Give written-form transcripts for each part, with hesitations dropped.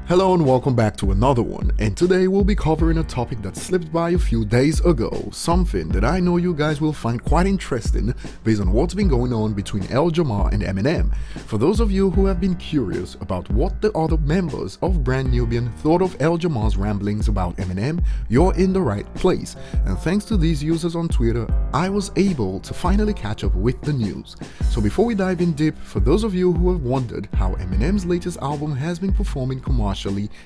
Hello and welcome back to another one, and today we'll be covering a topic that slipped by a few days ago, something that I know you guys will find quite interesting based on what's been going on between Jamar and Eminem. For those of you who have been curious about what the other members of Brand Nubian thought of Jamar's ramblings about Eminem, you're in the right place, and thanks to these users on Twitter, I was able to finally catch up with the news. So before we dive in deep, for those of you who have wondered how Eminem's latest album has been performing commercially,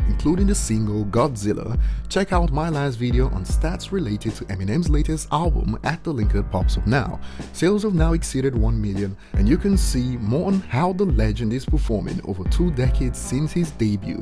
including the single Godzilla, check out my last video on stats related to Eminem's latest album at the link that pops up now. Sales have now exceeded 1 million, and you can see more on how the legend is performing over 2 decades since his debut.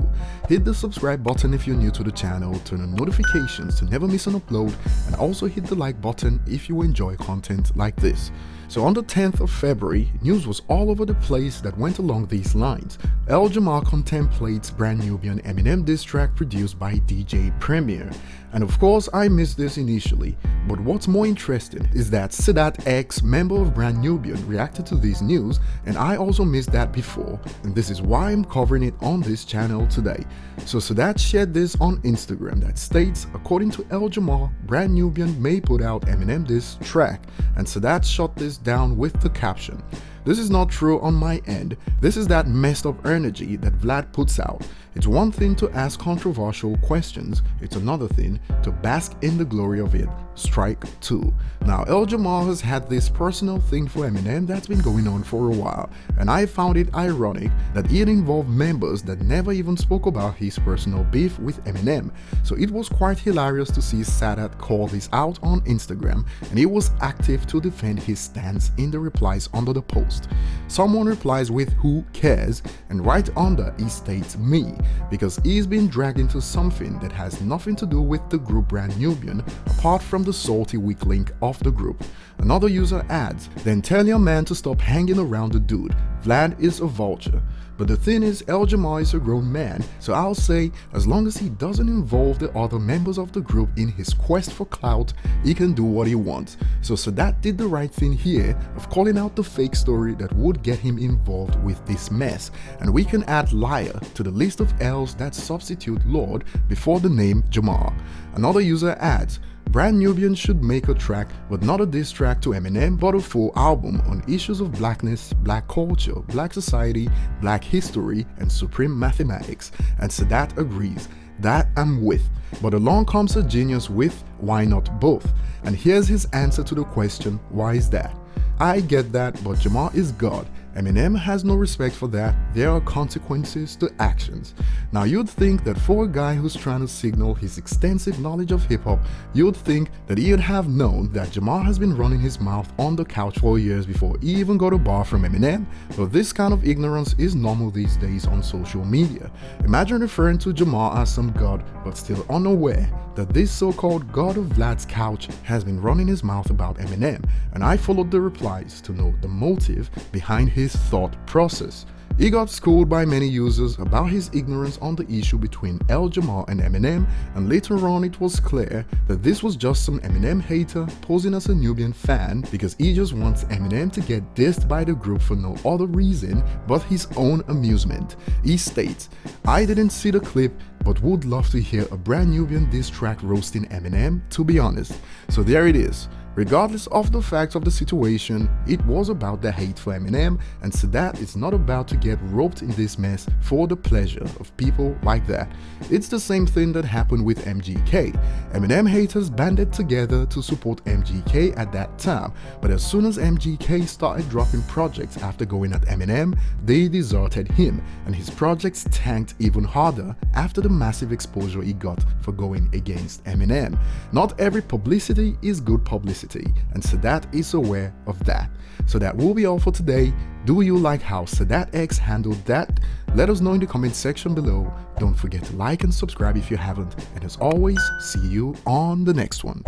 Hit the subscribe button if you're new to the channel, turn on notifications to never miss an upload, and also hit the like button if you enjoy content like this. So on the 10th of February, news was all over the place that went along these lines. Jamar contemplates Brand Nubian Eminem diss track produced by DJ Premier. And of course I missed this initially, but what's more interesting is that Sadat X, member of Brand Nubian, reacted to this news, and I also missed that before, and this is why I'm covering it on this channel today. So Sadat shared this on Instagram that states, according to Jamar, Brand Nubian may put out Eminem diss track, and Sadat shot this down with the caption, "This is not true on my end. This is that messed up energy that Vlad puts out. It's one thing to ask controversial questions, it's another thing to bask in the glory of it. Strike 2. Now, Jamar has had this personal thing for Eminem that's been going on for a while, and I found it ironic that it involved members that never even spoke about his personal beef with Eminem. So it was quite hilarious to see Sadat call this out on Instagram, and he was active to defend his stance in the replies under the post. Someone replies with "who cares," and right under he states "me," because he's been dragged into something that has nothing to do with the group Brand Nubian apart from the salty weak link of the group. Another user adds, "Then tell your man to stop hanging around the dude. Vlad is a vulture." But the thing is, Jamar is a grown man, so I'll say as long as he doesn't involve the other members of the group in his quest for clout, he can do what he wants. So Sadat did the right thing here of calling out the fake story that would get him involved with this mess, and we can add liar to the list of L's that substitute Lord before the name Jamar. Another user adds, "Brand Nubian should make a track, but not a diss track to Eminem, but a full album on issues of blackness, black culture, black society, black history, and supreme mathematics." And Sadat agrees. That I'm with. But along comes a genius with "why not both?" And here's his answer to the question, why is that? "I get that, but Jamar is God. Eminem has no respect for that. There are consequences to actions." Now you'd think that for a guy who's trying to signal his extensive knowledge of hip-hop, you'd think that he'd have known that Jamar has been running his mouth on the couch for years before he even got a bar from Eminem, but this kind of ignorance is normal these days on social media. Imagine referring to Jamar as some god, but still unaware that this so-called god of Vlad's couch has been running his mouth about Eminem, and I followed the replies to know the motive behind his thought process. He got schooled by many users about his ignorance on the issue between Jamar and Eminem, and later on it was clear that this was just some Eminem hater posing as a Nubian fan because he just wants Eminem to get dissed by the group for no other reason but his own amusement. He states, "I didn't see the clip, but would love to hear a Brand Nubian diss track roasting Eminem, to be honest." So there it is. Regardless of the facts of the situation, it was about the hate for Eminem, and Sadat is not about to get roped in this mess for the pleasure of people like that. It's the same thing that happened with MGK. Eminem haters banded together to support MGK at that time, but as soon as MGK started dropping projects after going at Eminem, they deserted him, and his projects tanked even harder after the massive exposure he got for going against Eminem. Not every publicity is good publicity, and Sadat is aware of that. So that will be all for today. Do you like how Sadat X handled that? Let us know in the comment section below. Don't forget to like and subscribe if you haven't, and as always, see you on the next one.